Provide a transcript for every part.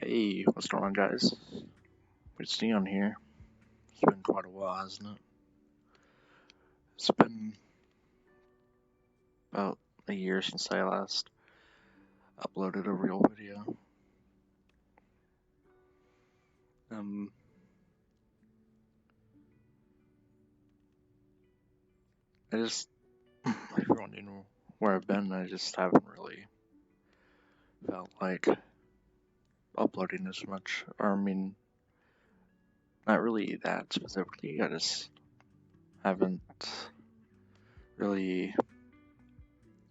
Hey, what's going on, guys? It's Neon here. It's been quite a while, hasn't it? It's been about a year since I last uploaded a real video. Um, I just, if you're wondering where I've been, I just haven't really felt like uploading as much. Or, I mean, not really that specifically. I just haven't really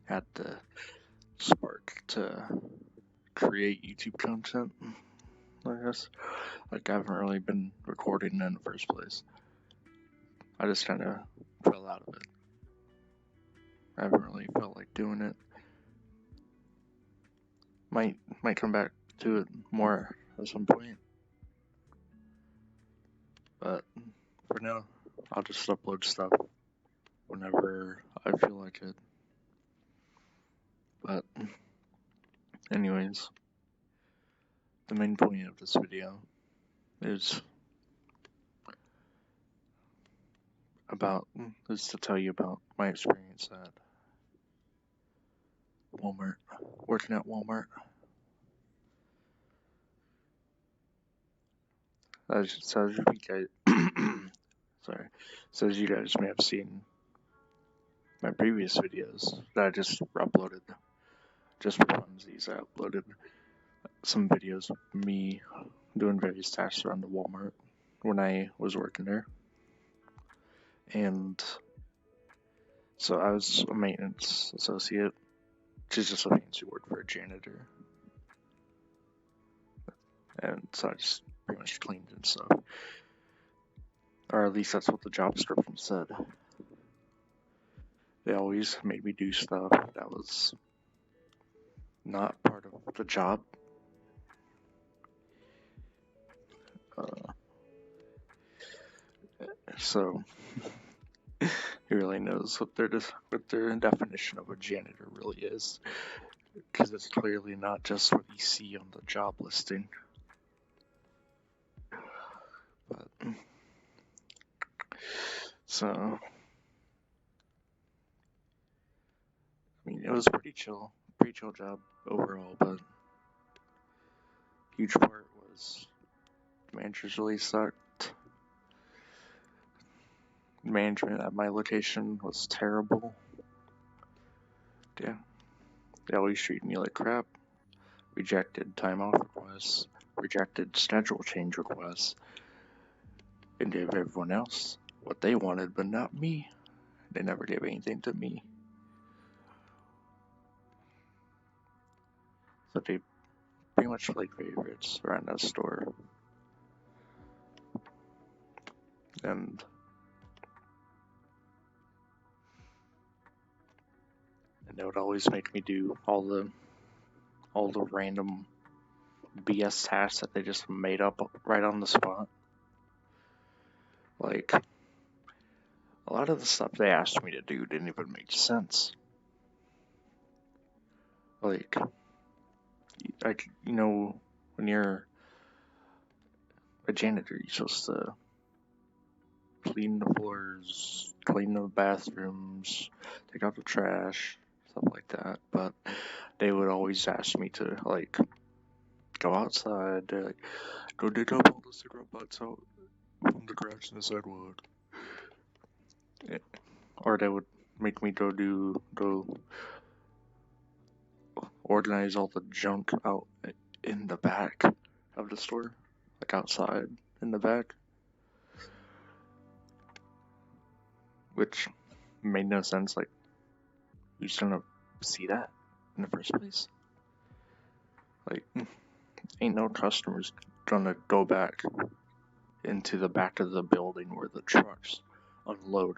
had the spark to create YouTube content, I guess. Like, I haven't really been recording in the first place. I just kind of fell out of it. I haven't really felt like doing it. Might come back to it more at some point. But for now, I'll just upload stuff whenever I feel like it. But anyways, the main point of this video is to tell you about my experience at Walmart, working at Walmart. As you guys, so as you guys may have seen my previous videos that I just uploaded, just for funsies, I uploaded some videos of me doing various tasks around the Walmart when I was working there. And so I was a maintenance associate, which is just a fancy word for a janitor. And so I just pretty much cleaned and stuff. Or at least that's what the job description said. They always made me do stuff that was not part of the job. So who really knows what their definition of a janitor really is? Because it's clearly not just what you see on the job listing. But so, I mean, it was pretty chill job overall, but huge part was the managers really sucked. Management at my location was terrible. Yeah, they always treated me like crap. Rejected time off requests, rejected schedule change requests, and gave everyone else what they wanted, but not me. They never gave anything to me. So they pretty much like favorites around that store. And they would always make me do all the random BS tasks that they just made up right on the spot. Like, a lot of the stuff they asked me to do didn't even make sense. Like, when you're a janitor, you're supposed to clean the floors, clean the bathrooms, take out the trash, stuff like that. But they would always ask me to, like, go outside. They're like, go dig up all the cigarette butts out from the grass and the sidewalk. Yeah. Or they would make me go organize all the junk out in the back of the store, like outside in the back, which made no sense. Like, who's gonna see that in the first place? Like, ain't no customers gonna go back into the back of the building where the trucks unload.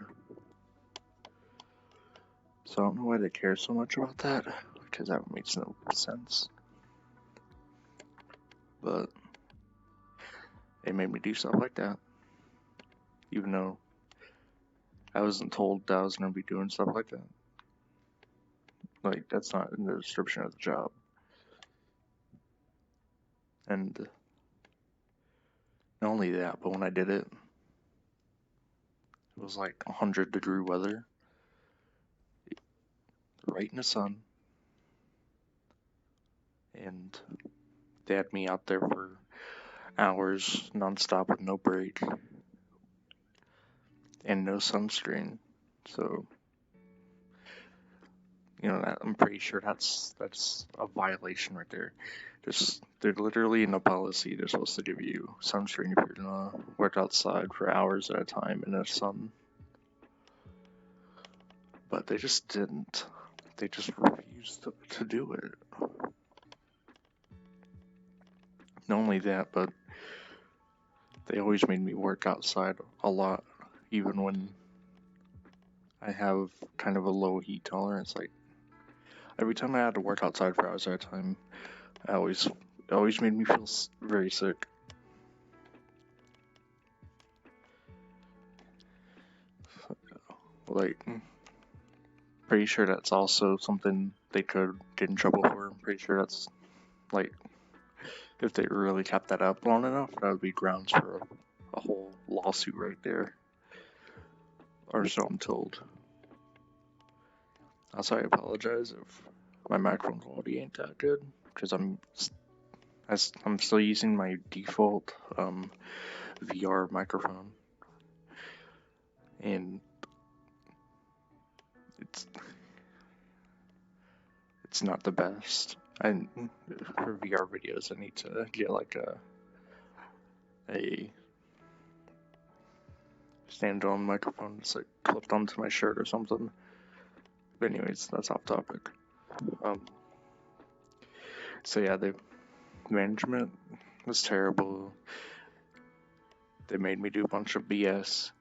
So I don't know why they care so much about that, because that makes no sense. But they made me do stuff like that, even though I wasn't told that I was going to be doing stuff like that. Like, that's not in the description of the job. And not only that, but when I did it, it was like 100-degree weather, right in the sun, and they had me out there for hours nonstop with no break and no sunscreen. So, I'm pretty sure that's a violation right there. They're literally in a policy. They're supposed to give you sunscreen if you're gonna work outside for hours at a time in the sun. But they just didn't. They just refused to do it. Not only that, but they always made me work outside a lot, even when I have kind of a low heat tolerance. Like, every time I had to work outside for hours at a time, it always made me feel very sick. Like, pretty sure that's also something they could get in trouble for. I'm pretty sure that's, like, if they really kept that up long enough, that would be grounds for a whole lawsuit right there. Or so I'm told. Also, I apologize if my microphone quality ain't that good, because I'm still using my default VR microphone, and it's not the best. And for VR videos, I need to get like a stand-on microphone that's like clipped onto my shirt or something. But anyways, that's off topic. So yeah, the management was terrible. They made me do a bunch of BS.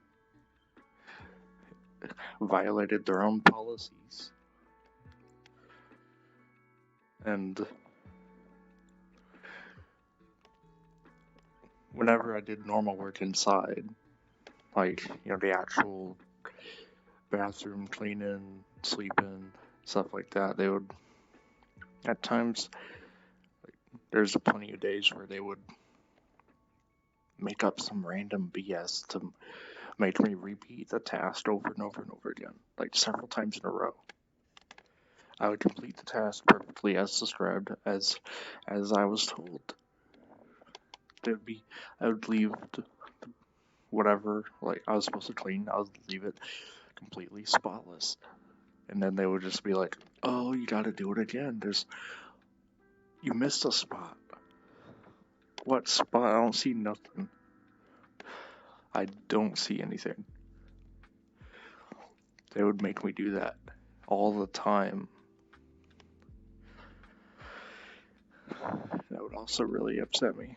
Violated their own policies. And whenever I did normal work inside, like, the actual bathroom cleaning, sleeping, stuff like that, they would, at times, there's plenty of days where they would make up some random BS to make me repeat the task over and over and over again, like several times in a row. I would complete the task perfectly as described, as I was told. I would leave whatever, like, I was supposed to clean, I would leave it completely spotless. And then they would just be like, oh, you gotta do it again. You missed a spot. What spot? I don't see nothing. I don't see anything. They would make me do that all the time. That would also really upset me.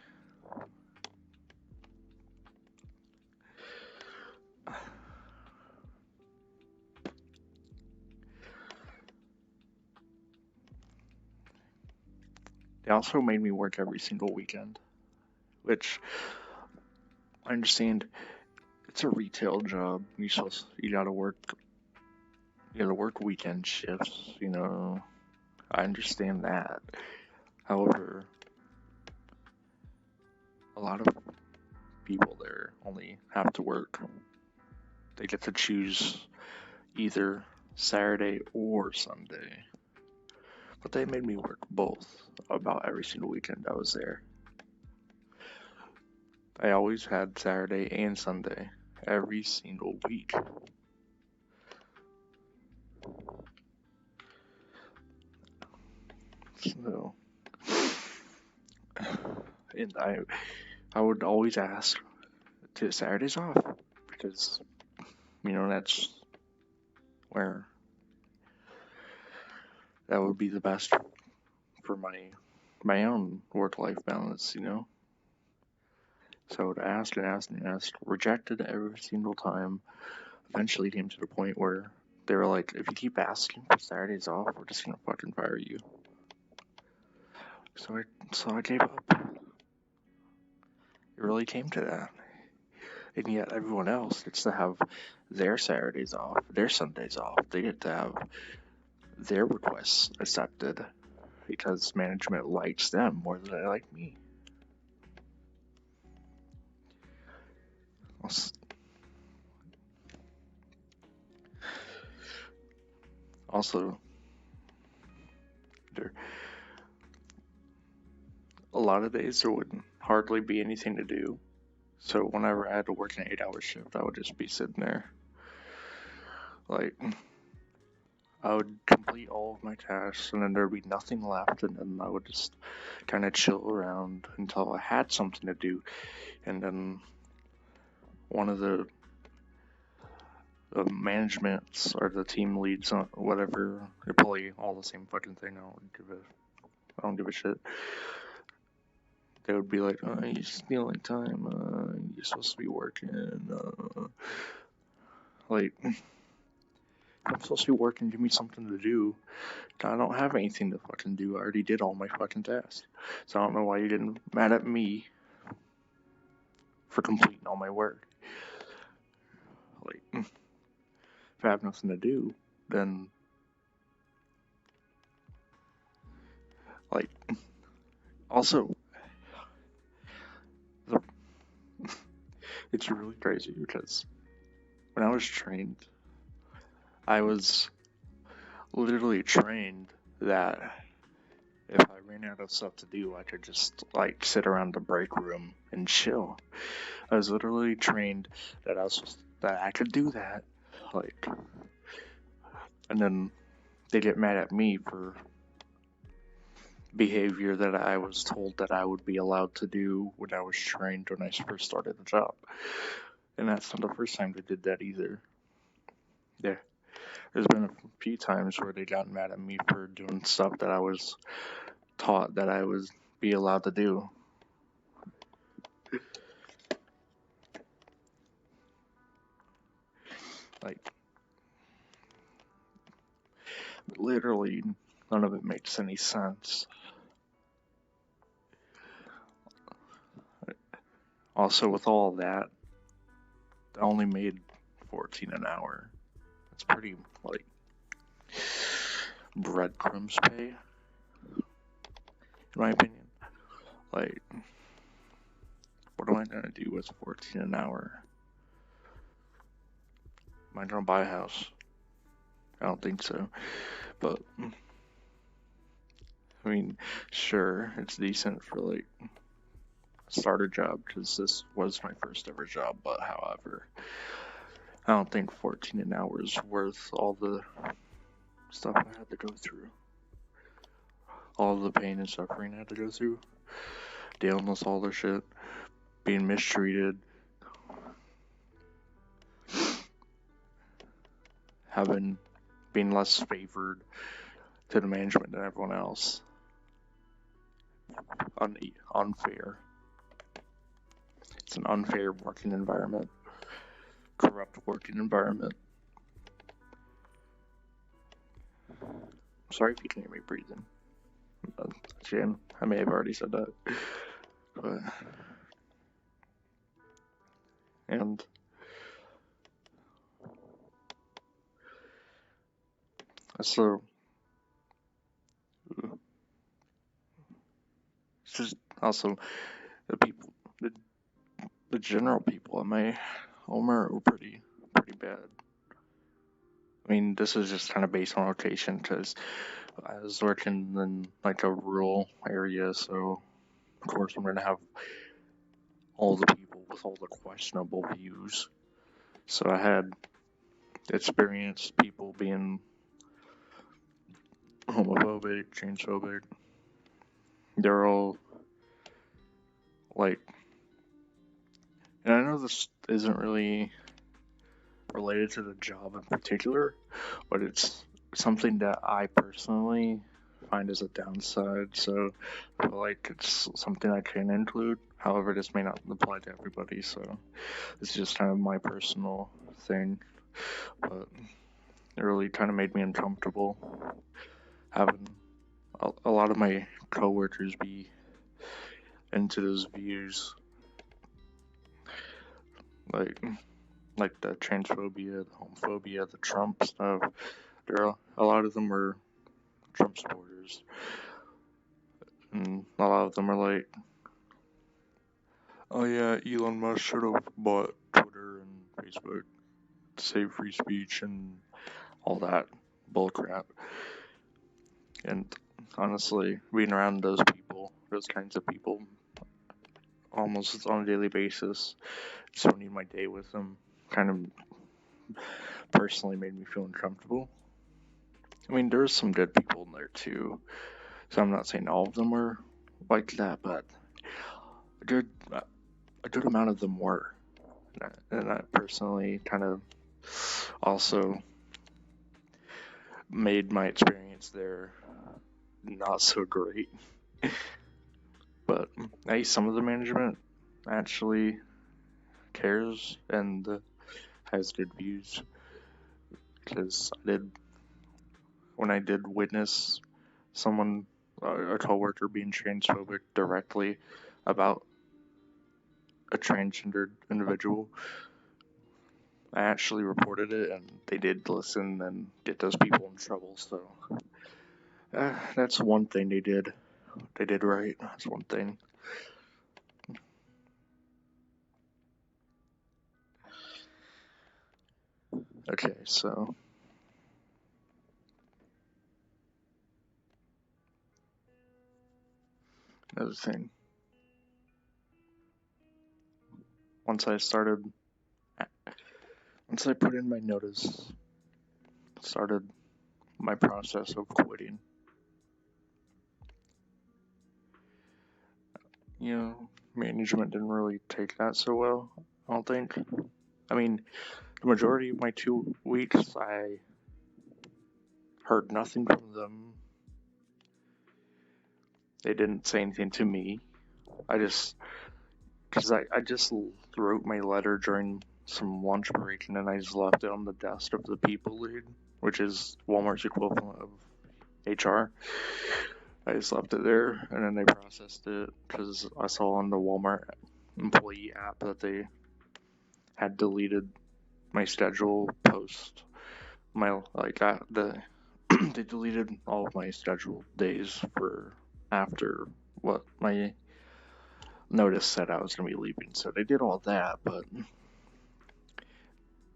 They also made me work every single weekend, which I understand it's a retail job. You gotta work weekend shifts, I understand that. However, a lot of people there only have to work. They get to choose either Saturday or Sunday. But they made me work both about every single weekend I was there. I always had Saturday and Sunday every single week. So, and I would always ask to Saturdays off, because that's where that would be the best for my own work-life balance, So I would ask and ask and ask, rejected every single time. Eventually came to the point where they were like, if you keep asking for Saturdays off, we're just gonna fucking fire you. So I gave up. It really came to that. And yet everyone else gets to have their Saturdays off, their Sundays off. They get to have their requests accepted because management likes them more than they like me. Also, there a lot of days there would hardly be anything to do. So whenever I had to work an 8-hour shift, I would just be sitting there. Like, I would complete all of my tasks, and then there'd be nothing left, and then I would just kind of chill around until I had something to do. And then one of the managements or the team leads, whatever, they're probably all the same fucking thing. I don't give a shit. They would be like, "Oh, you're stealing time. You're supposed to be working." Like, I'm supposed to be working. Give me something to do. I don't have anything to fucking do. I already did all my fucking tasks. So I don't know why you're getting mad at me for completing all my work. Like, if I have nothing to do, then, like, also, it's really crazy because when I was trained, I was literally trained that if I ran out of stuff to do, I could just, like, sit around the break room and chill. I was literally trained that I could do that, like, and then they get mad at me for behavior that I was told that I would be allowed to do when I was trained when I first started the job. And that's not the first time they did that either. Yeah. There's been a few times where they got mad at me for doing stuff that I was taught that I would be allowed to do. Like, literally, none of it makes any sense. Also, with all that, I only made 14 an hour. That's pretty, like, breadcrumbs pay, in my opinion. Like, what am I gonna do with 14 an hour? Am I gonna buy a house? I don't think so. But, I mean, sure, it's decent for, like, a starter job, because this was my first ever job, but however, I don't think 14 an hour is worth all the stuff I had to go through. All the pain and suffering I had to go through. Dealing with all the shit. Being mistreated. Being less favored to the management than everyone else. Unfair. It's an unfair working environment. Corrupt working environment. I'm sorry if you can hear me breathing. Jim, I may have already said that. But, and so it's just also the general people at my home are pretty bad. I mean, this is just kind of based on location because I was working in like a rural area, so of course I'm gonna have all the people with all the questionable views. So I had experienced people being homophobic, transphobic. They're all like, and I know this isn't really related to the job in particular, but it's something that I personally find as a downside, so I feel like it's something I can include. However, this may not apply to everybody, so it's just kind of my personal thing. But it really kind of made me uncomfortable having a lot of my coworkers be into those views, like the transphobia, the homophobia, the Trump stuff. A lot of them were Trump supporters, and a lot of them are like, Oh yeah, Elon Musk should have bought Twitter and Facebook to save free speech and all that bullcrap. And honestly, being around those people, those kinds of people, almost on a daily basis, spending my day with them, kind of personally made me feel uncomfortable. I mean, there's some good people in there too, so I'm not saying all of them were like that, but a good amount of them were. And that personally kind of also made my experience there not so great. But some of the management actually cares and has good views. Because when I did witness someone, a coworker, being transphobic directly about a transgendered individual, I actually reported it, and they did listen and get those people in trouble. So that's one thing they did. They did right. That's one thing. Okay, so another thing. Once I started, once I put in my notice, started my process of quitting. Management didn't really take that so well, I don't think. I mean, the majority of my 2 weeks, I heard nothing from them. They didn't say anything to me. Because I just wrote my letter during some lunch break, and then I just left it on the desk of the people lead, which is Walmart's equivalent of HR. I just left it there, and then they processed it, because I saw on the Walmart employee app that they had deleted my schedule post my they deleted all of my scheduled days for after what my notice said I was going to be leaving. So they did all that, but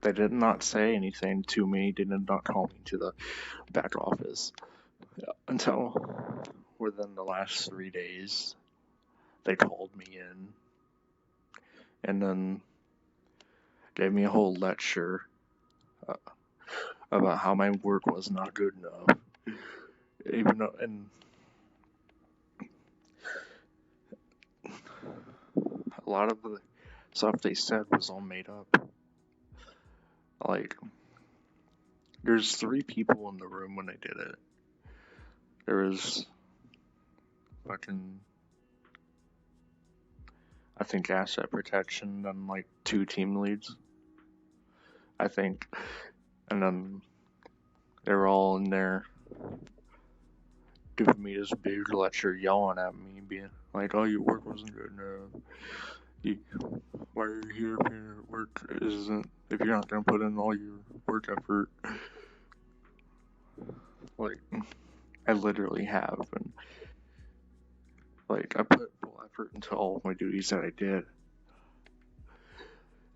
they did not say anything to me. They did not call me to the back office until within the last 3 days. They called me in and then gave me a whole lecture uh, about how my work was not good enough. Even though, and a lot of the stuff they said was all made up. Like, there's 3 people in the room when they did it. There was fucking, I think, asset protection and like 2 team leads, I think. And then they were all in there giving me this big lecture, yelling at me, being like, "Oh, your work wasn't good enough. Why are you here if your work isn't? If you're not gonna put in all your work effort?" Like, I literally have, and like I put full effort into all of my duties that I did.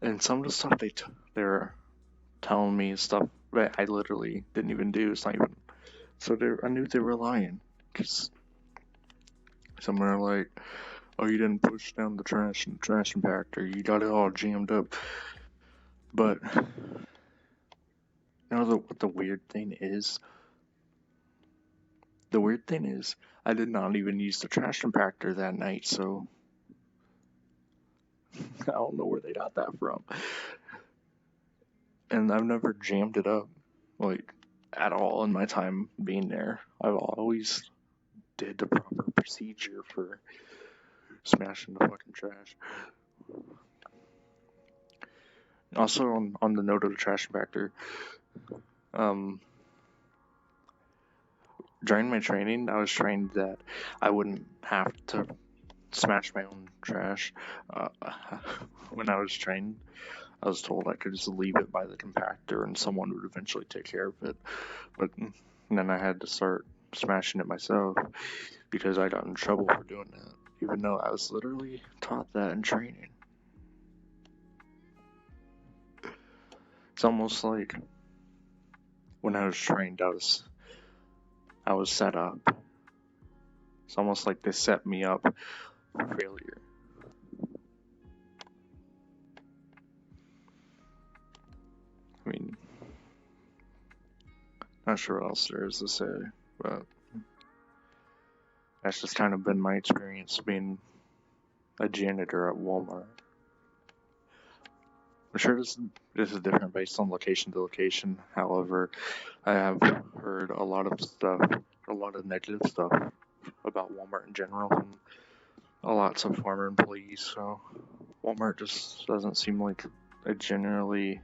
And some of the stuff they were telling me stuff that I literally didn't even do. It's not even. So I knew they were lying, because some are like, "Oh, you didn't push down the trash in the trash compactor. You got it all jammed up." But what the weird thing is? The weird thing is, I did not even use the trash compactor that night, so I don't know where they got that from. And I've never jammed it up, like, at all in my time being there. I've always did the proper procedure for smashing the fucking trash. Also, on the note of the trash compactor, during my training, I was trained that I wouldn't have to smash my own trash. When I was trained, I was told I could just leave it by the compactor and someone would eventually take care of it. But then I had to start smashing it myself because I got in trouble for doing that. even though I was literally taught that in training. It's almost like when I was trained, I was set up. It's almost like they set me up for failure. I mean, not sure what else there is to say, but that's just kind of been my experience being a janitor at Walmart. I'm sure this is different based on location to location. However, I have heard a lot of negative stuff about Walmart in general from lots of former employees. So Walmart just doesn't seem like a generally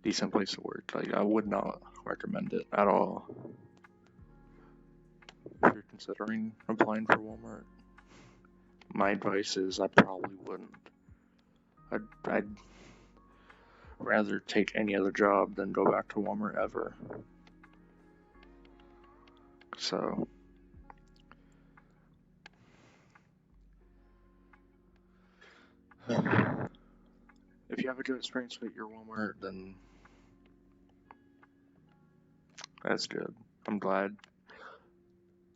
decent place to work. Like, I would not recommend it at all if you're considering applying for Walmart. My advice is I probably wouldn't. I'd rather take any other job than go back to Walmart ever. So, if you have a good experience with your Walmart, then that's good. I'm glad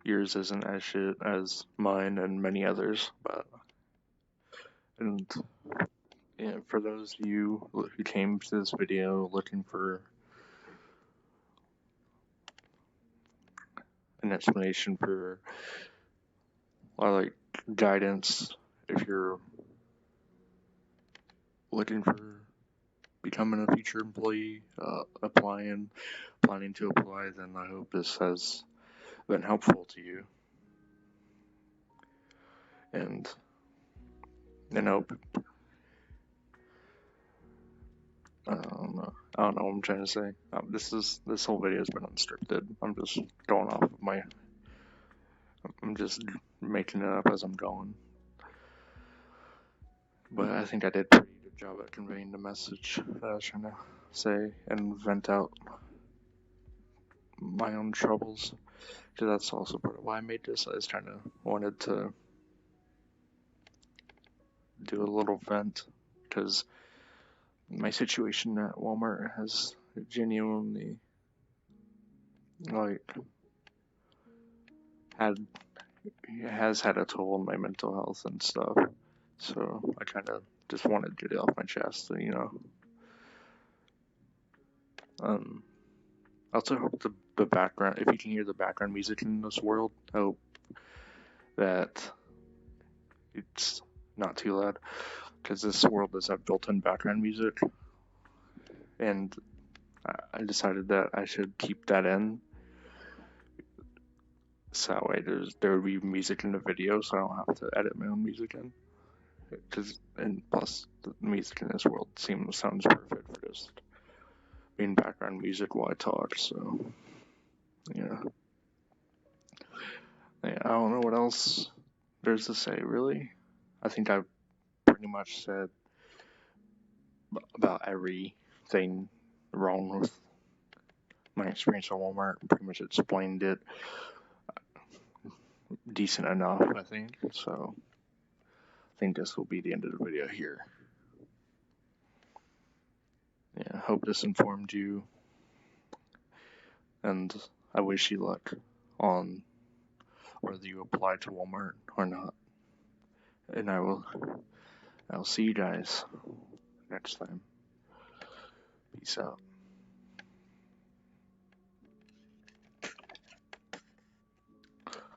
yours isn't as shit as mine and many others, and yeah, for those of you who came to this video looking for an explanation for, or like guidance, if you're looking for becoming a future employee, planning to apply, then I hope this has been helpful to you. And hope, I don't know what I'm trying to say. This whole video has been unscripted. I'm just going off of I'm just making it up as I'm going. But I think I did a pretty good job at conveying the message that I was trying to say and vent out my own troubles. Because that's also part of why I made this. I was wanted to do a little vent, because my situation at Walmart has genuinely has had a toll on my mental health and stuff. So I kind of just wanted to get it off my chest, I also hope the background, if you can hear the background music in this world, I hope that it's not too loud, because this world does have built-in background music, and I decided that I should keep that in, so that way there would be music in the video, so I don't have to edit my own music in. And plus, the music in this world sounds perfect for just being background music while I talk. So, yeah, I don't know what else there's to say, really. I think I've pretty much said about everything wrong with my experience at Walmart. Pretty much explained it decent enough, I think. So I think this will be the end of the video here. Yeah, I hope this informed you, and I wish you luck on whether you apply to Walmart or not. And I'll see you guys next time. Peace out.